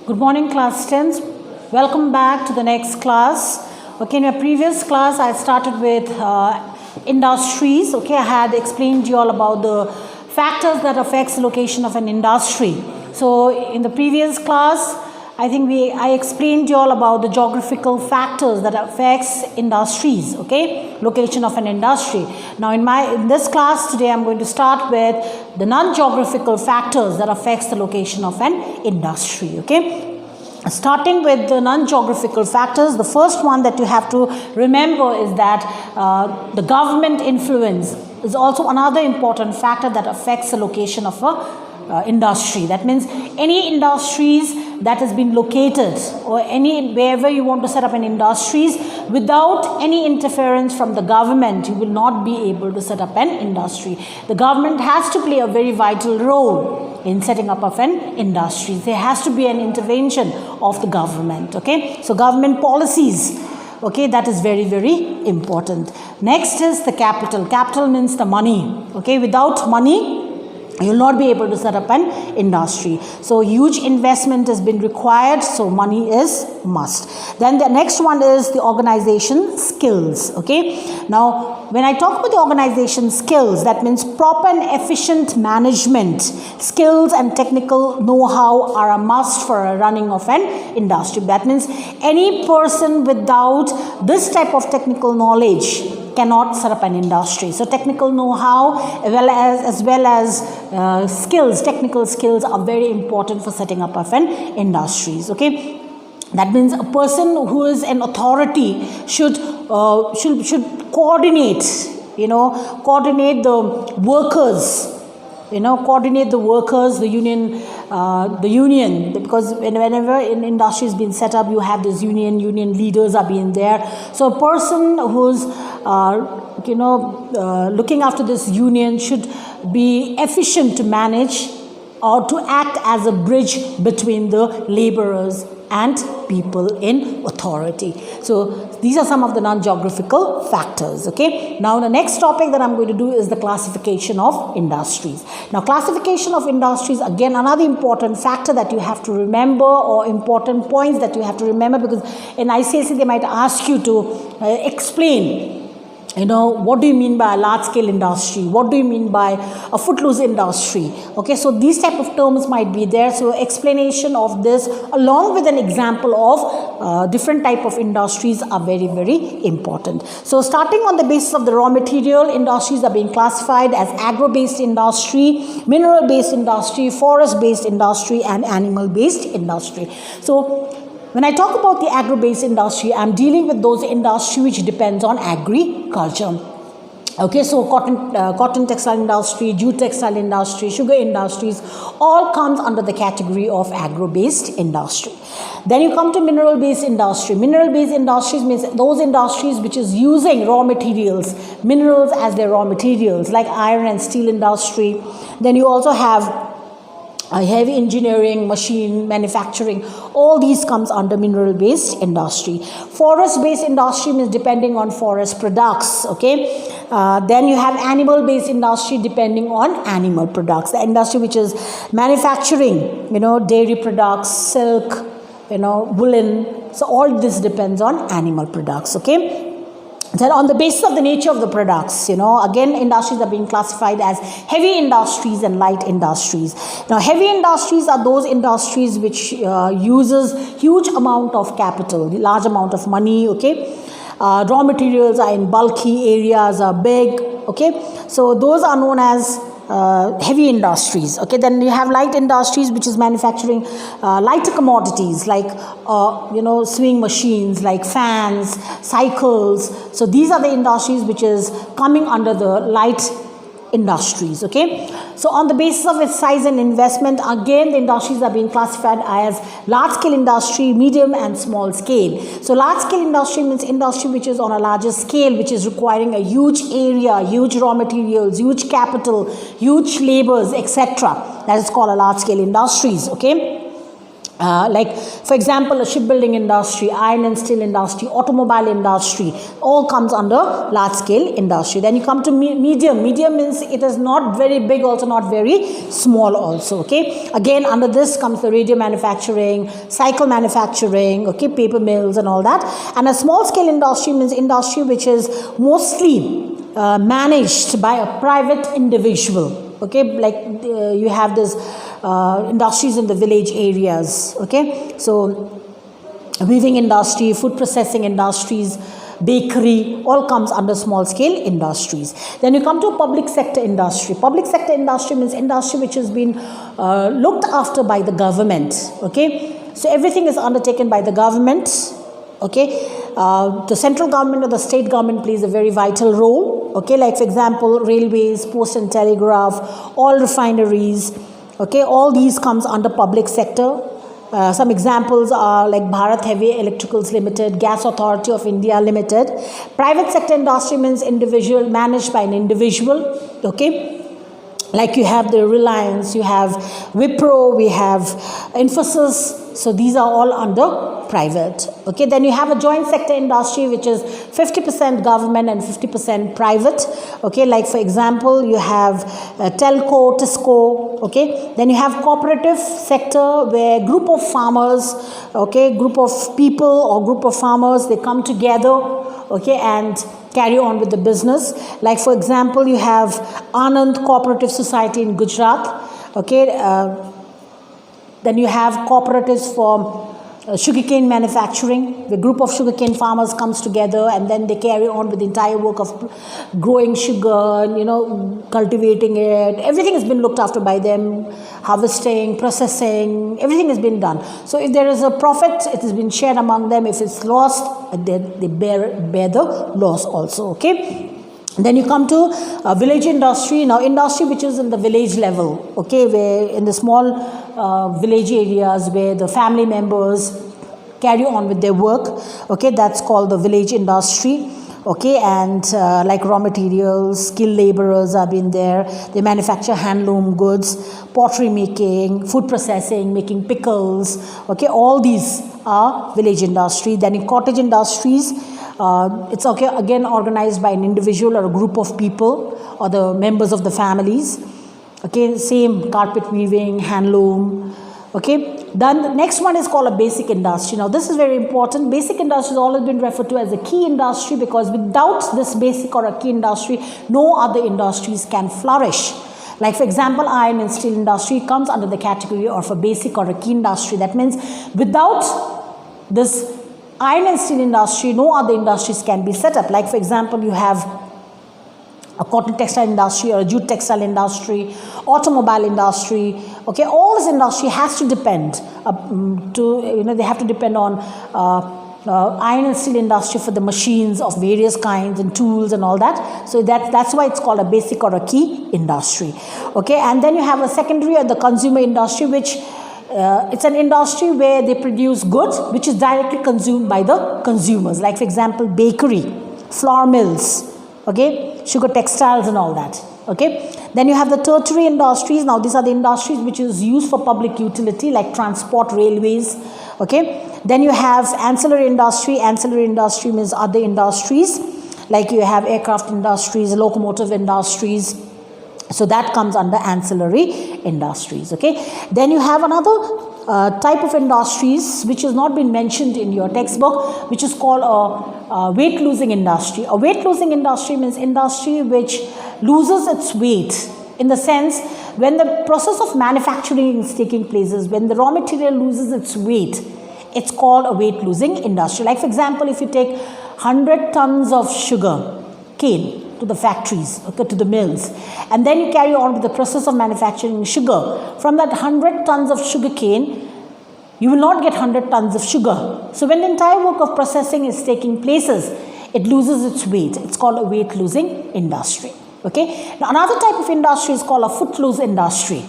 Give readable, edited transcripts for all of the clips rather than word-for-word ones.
Good morning, class 10s. Welcome back to the next class. Okay, in my previous class, I started with industries. Okay, I had explained to you all about the factors that affects the location of an industry. So, in the previous class, I think I explained to you all about the geographical factors that affects industries, okay, location of an industry. Now in this class today I'm going to start with the non-geographical factors that affects the location of an industry, okay. Starting with the non-geographical factors, the first one that you have to remember is that the government influence is also another important factor that affects the location of a industry. That means any industries that has been located or wherever you want to set up an industries without any interference from the government, you will not be able to set up an industry. The government has to play a very vital role in setting up of an industry. There has to be an intervention of the government, okay. So government policies, okay, that is very, very important. Next is the capital. Capital means the money, okay. Without money, you will not be able to set up an industry. So huge investment has been required, so money is must. Then the next one is the organization skills, okay. Now when I talk about the organization skills, that means proper and efficient management skills and technical know-how are a must for a running of an industry. That means any person without this type of technical knowledge cannot set up an industry. So technical know-how as well as skills, technical skills are very important for setting up of an industries, okay. That means a person who is an authority should coordinate, coordinate the workers, coordinate the workers, the union, because whenever an industry has been set up, you have this union leaders are being there. So a person who's looking after this union should be efficient to manage or to act as a bridge between the laborers and people in authority. So these are some of the non-geographical factors, okay. Now the next topic that I'm going to do is the classification of industries. Now classification of industries, again another important factor that you have to remember, or important points that you have to remember, because in ICSE they might ask you to explain, what do you mean by a large-scale industry? What do you mean by a footloose industry? Okay, so these type of terms might be there. So explanation of this along with an example of different type of industries are very, very important. So starting on the basis of the raw material, industries are being classified as agro-based industry, mineral-based industry, forest-based industry, and animal-based industry. So when I talk about the agro-based industry, I'm dealing with those industry which depends on agriculture. Okay, so cotton textile industry, jute textile industry, sugar industries, all comes under the category of agro-based industry. Then you come to mineral-based industry. Mineral-based industries means those industries which is using raw materials, minerals as their raw materials, like iron and steel industry. Then you also have heavy engineering, machine manufacturing, all these comes under mineral-based industry. Forest-based industry means depending on forest products, okay. Then you have animal-based industry depending on animal products. The industry which is manufacturing, dairy products, silk, woolen. So all this depends on animal products, okay. Then on the basis of the nature of the products, again industries are being classified as heavy industries and light industries. Now heavy industries are those industries which uses huge amount of capital, large amount of money, okay. Raw materials are in bulky, areas are big, okay. So those are known as heavy industries, okay. Then you have light industries which is manufacturing lighter commodities like sewing machines, like fans, cycles. So these are the industries which is coming under the light industries, okay. So on the basis of its size and investment, again the industries are being classified as large scale industry, medium and small scale. So large scale industry means industry which is on a larger scale, which is requiring a huge area, huge raw materials, huge capital, huge labors, etc. That is called a large scale industries, okay. Like, for example, a shipbuilding industry, iron and steel industry, automobile industry, all comes under large scale industry. Then you come to medium. Medium means it is not very big, also not very small also, okay. Again, under this comes the radio manufacturing, cycle manufacturing, okay, paper mills and all that. And a small scale industry means industry which is mostly managed by a private individual, okay. Like you have this industries in the village areas, okay. So weaving industry, food processing industries, bakery, all comes under small scale industries. Then you come to public sector industry. Public sector industry means industry which has been looked after by the government, okay. So everything is undertaken by the government, okay. The central government or the state government plays a very vital role, okay. Like, for example, railways, post and telegraph, all refineries, okay, all these comes under public sector. Some examples are like Bharat Heavy Electricals Limited, Gas Authority of India Limited. Private sector industry means individual, managed by an individual, okay. Like you have the Reliance, you have Wipro, we have Infosys. So these are all under private, okay. Then you have a joint sector industry which is 50% government and 50% private, okay. Like, for example, you have Telco, Tisco, okay. Then you have cooperative sector where group of farmers, okay, group of people or group of farmers, they come together, okay, and carry on with the business. Like, for example, you have Anand Cooperative Society in Gujarat, okay. Then you have cooperatives for sugarcane manufacturing. The group of sugarcane farmers comes together and then they carry on with the entire work of growing sugar, you know, cultivating it. Everything has been looked after by them, harvesting, processing, everything has been done. So if there is a profit, it has been shared among them. If it's lost, they bear the loss also, okay. Then you come to village industry. Now, industry which is in the village level, okay, where in the small village areas where the family members carry on with their work, okay, that's called the village industry, okay. And like raw materials, skilled laborers have been there. They manufacture handloom goods, pottery making, food processing, making pickles, okay. All these are village industry. Then in cottage industries, it's, okay, again organized by an individual or a group of people or the members of the families, okay. Same carpet weaving, handloom, okay. Then the next one is called a basic industry. Now, this is very important. Basic industry has always been referred to as a key industry because without this basic or a key industry, no other industries can flourish. Like, for example, iron and steel industry comes under the category of a basic or a key industry. That means without this iron and steel industry, no other industries can be set up. Like, for example, you have a cotton textile industry or a jute textile industry, automobile industry, okay. All this industry has to depend they have to depend on iron and steel industry for the machines of various kinds and tools and all that. So that's why it's called a basic or a key industry, okay. And then you have a secondary or the consumer industry, which it's an industry where they produce goods which is directly consumed by the consumers. Like, for example, bakery, flour mills, okay, sugar textiles and all that, okay. Then you have the tertiary industries. Now, these are the industries which is used for public utility like transport, railways, okay. Then you have ancillary industry. Ancillary industry means other industries, like you have aircraft industries, locomotive industries. So that comes under ancillary industries, okay. Then you have another type of industries which has not been mentioned in your textbook, which is called a weight losing industry. A weight losing industry means industry which loses its weight, in the sense when the process of manufacturing is taking place, when the raw material loses its weight, it's called a weight losing industry. Like, for example, if you take 100 tons of sugar cane to the factories, okay, to the mills, and then you carry on with the process of manufacturing sugar. From that 100 tons of sugar cane, you will not get 100 tons of sugar. So when the entire work of processing is taking places, it loses its weight. It's called a weight losing industry, okay. Now, another type of industry is called a footloose industry,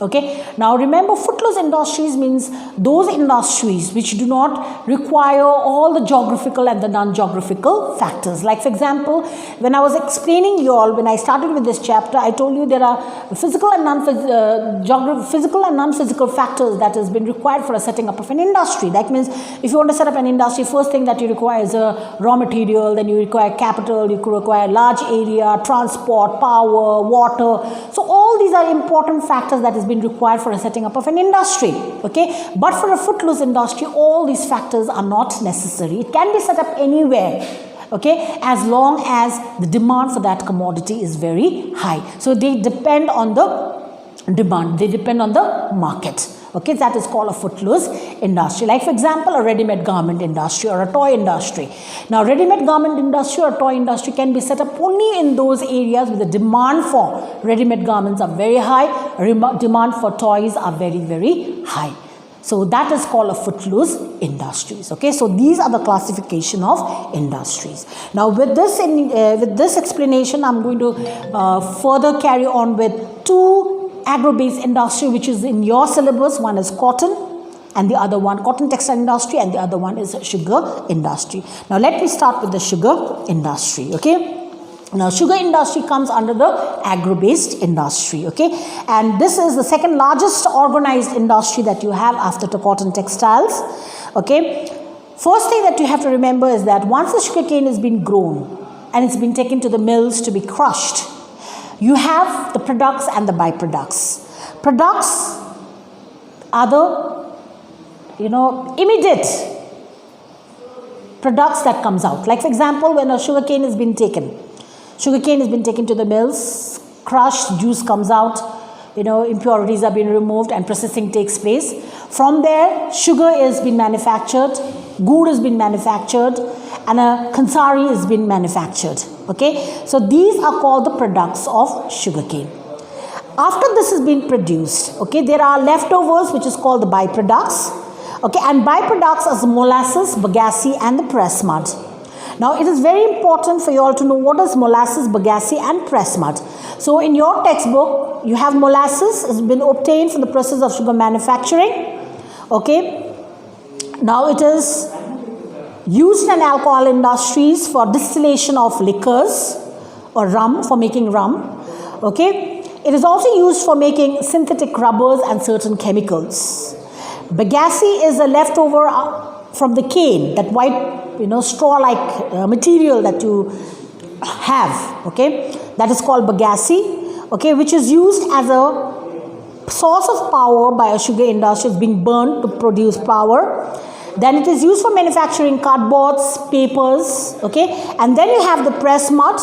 Okay, now remember, footloose industries means those industries which do not require all the geographical and the non-geographical factors. Like for example, when I was explaining you all, when I started with this chapter, I told you there are physical and non-physical factors that has been required for a setting up of an industry. That means if you want to set up an industry, first thing that you require is a raw material, then you require capital, you require large area, transport, power, water. So all these are important factors that has been required for a setting up of an industry. Okay, but for a footloose industry, all these factors are not necessary. It can be set up anywhere. Okay, as long as the demand for that commodity is very high. So they depend on the demand, they depend on the market. Okay, that is called a footloose industry. Like for example, a ready-made garment industry or a toy industry. Now, ready-made garment industry or toy industry can be set up only in those areas where the demand for ready-made garments are very high, demand for toys are very, very high. So that is called a footloose industries. Okay, so these are the classification of industries. Now, with this explanation, I'm going to further carry on with two agro-based industry which is in your syllabus. One is cotton and the other one cotton textile industry, and the other one is sugar industry. Now let me start with the sugar industry. Okay, now sugar industry comes under the agro-based industry. Okay, and this is the second largest organized industry that you have after the cotton textiles. Okay, first thing that you have to remember is that once the sugarcane has been grown and it's been taken to the mills to be crushed, you have the products and the byproducts. Products are the, immediate products that comes out. Like for example, when a sugarcane has been taken to the mills, crushed, juice comes out, impurities are being removed and processing takes place. From there, sugar is being manufactured, gur has been manufactured, and a kansari has been manufactured. Okay, so these are called the products of sugarcane. After this has been produced, okay, there are leftovers which is called the byproducts. Okay, and byproducts are the molasses, bagasse, and the press mud. Now, it is very important for you all to know what is molasses, bagasse, and press mud. So, in your textbook, you have molasses has been obtained from the process of sugar manufacturing. Okay, now it is used in alcohol industries for distillation of liquors or rum, for making rum. Okay, it is also used for making synthetic rubbers and certain chemicals. Bagasse is a leftover from the cane, that white, straw-like material that you have. Okay, that is called bagasse. Okay, which is used as a source of power by a sugar industry. It's being burned to produce power. Then it is used for manufacturing cardboards, papers. Okay, and then you have the press mud.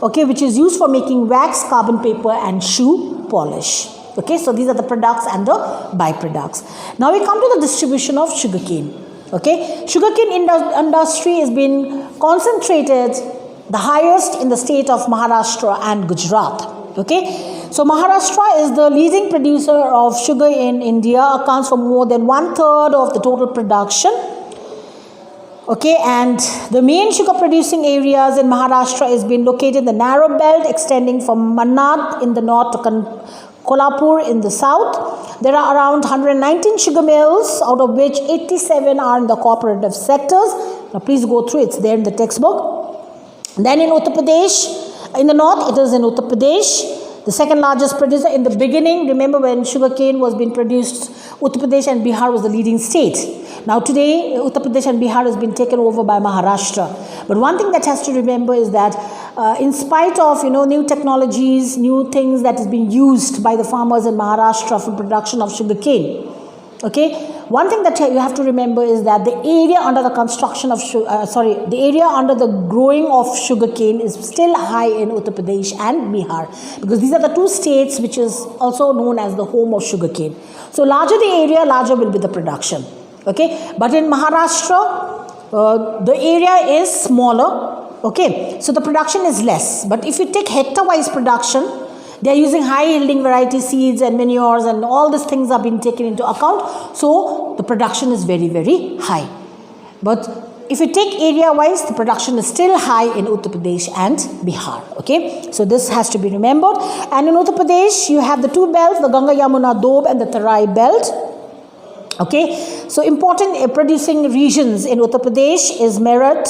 Okay, which is used for making wax, carbon paper, and shoe polish. Okay, so these are the products and the byproducts. Now we come to the distribution of sugarcane. Okay, sugarcane industry has been concentrated the highest in the state of Maharashtra and Gujarat. Okay, so Maharashtra is the leading producer of sugar in India, accounts for more than 1/3 of the total production. Okay, and the main sugar producing areas in Maharashtra has been located in the narrow belt extending from Mannad in the north to Kolhapur in the south. There are around 119 sugar mills, out of which 87 are in the cooperative sectors. Now please go through, it's there in the textbook. Then in Uttar Pradesh, in the north, it is in Uttar Pradesh, the second largest producer. In the beginning, remember when sugarcane was being produced, Uttar Pradesh and Bihar was the leading state. Now today, Uttar Pradesh and Bihar has been taken over by Maharashtra. But one thing that has to remember is that in spite of new technologies, new things that is being used by the farmers in Maharashtra for production of sugarcane, okay, one thing that you have to remember is that the area under the construction of the area under the growing of sugarcane is still high in Uttar Pradesh and Bihar, because these are the two states which is also known as the home of sugarcane. So larger the area, larger will be the production. Okay, but in Maharashtra, the area is smaller. Okay, so the production is less. But if you take hectare-wise production, they are using high-yielding variety seeds and manures, and all these things are being taken into account. So the production is very, very high. But if you take area-wise, the production is still high in Uttar Pradesh and Bihar. Okay, so this has to be remembered. And in Uttar Pradesh, you have the two belts, the Ganga Yamuna Doab and the Tarai belt. Okay, so important producing regions in Uttar Pradesh is Meerut,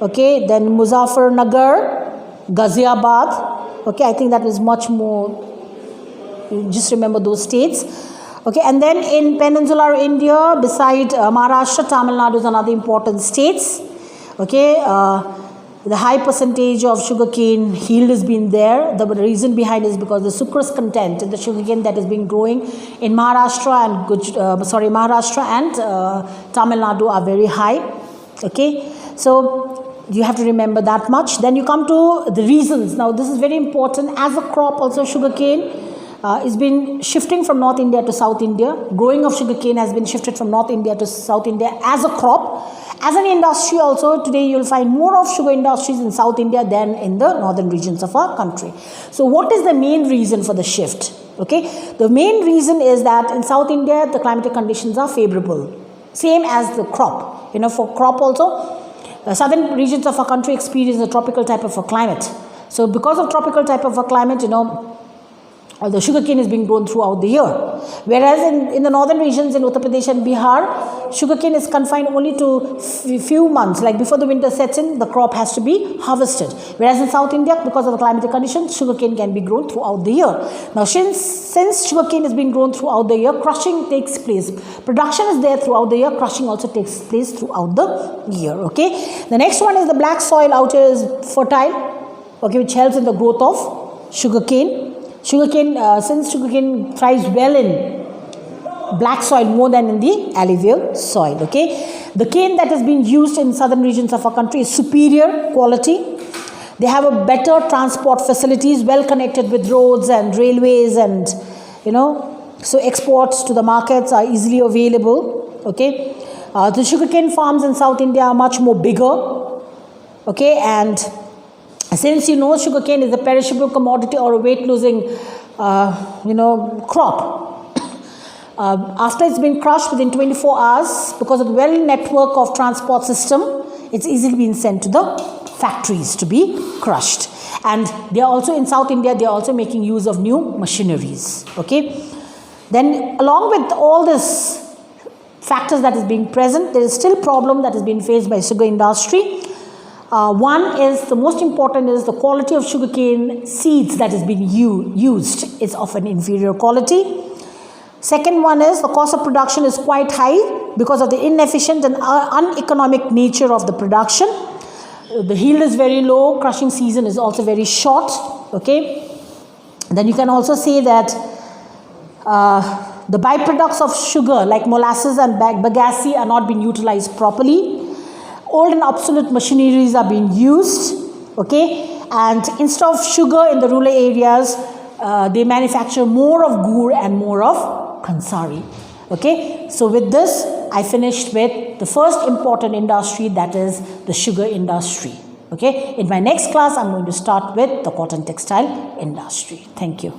okay, then Muzaffarnagar, Ghaziabad. Okay, I think that is much more, just remember those states. Okay, and then in peninsular India, beside Maharashtra, Tamil Nadu is another important states. Okay, the high percentage of sugarcane yield has been there. The reason behind is because the sucrose content in the sugarcane that is being growing in Maharashtra and Tamil Nadu are very high. Okay, so you have to remember that much. Then you come to the reasons. Now this is very important. As a crop, also sugarcane it's been shifting from North India to South India. Growing of sugarcane has been shifted from North India to South India as a crop. As an industry also, today you will find more of sugar industries in South India than in the northern regions of our country. So what is the main reason for the shift? Okay, the main reason is that in South India, the climatic conditions are favorable. Same as the crop. You know, for crop also, the southern regions of our country experience a tropical type of a climate. So because of tropical type of a climate, you know, the sugarcane is being grown throughout the year. Whereas in the northern regions in Uttar Pradesh and Bihar, sugarcane is confined only to few months. Like before the winter sets in, the crop has to be harvested. Whereas in South India, because of the climatic conditions, sugarcane can be grown throughout the year. Now, since sugarcane is being grown throughout the year, crushing takes place. Production is there throughout the year, crushing also takes place throughout the year. Okay. The next one is the black soil out here is fertile, okay, which helps in the growth of sugarcane. Since sugarcane thrives well in black soil more than in the alluvial soil. Okay, the cane that is being used in southern regions of our country is superior quality. They have a better transport facilities, well connected with roads and railways, and you know, so exports to the markets are easily available. Okay, the sugarcane farms in South India are much more bigger. Okay, and since you know sugarcane is a perishable commodity or a weight-losing, crop, after it's been crushed within 24 hours, because of the well network of transport system, it's easily been sent to the factories to be crushed. And they are also in South India, they are also making use of new machineries. Okay. Then along with all this factors that is being present, there is still problem that is being faced by sugar industry. One is, the most important is the quality of sugarcane seeds that is being used is of an inferior quality. Second one is the cost of production is quite high because of the inefficient and uneconomic nature of the production. The yield is very low, crushing season is also very short. Okay. Then you can also say that the byproducts of sugar like molasses and bagasse are not being utilized properly. Old and obsolete machineries are being used, okay, and instead of sugar in the rural areas, they manufacture more of gur and more of khansari, okay. So with this, I finished with the first important industry, that is the sugar industry, okay. In my next class, I'm going to start with the cotton textile industry. Thank you.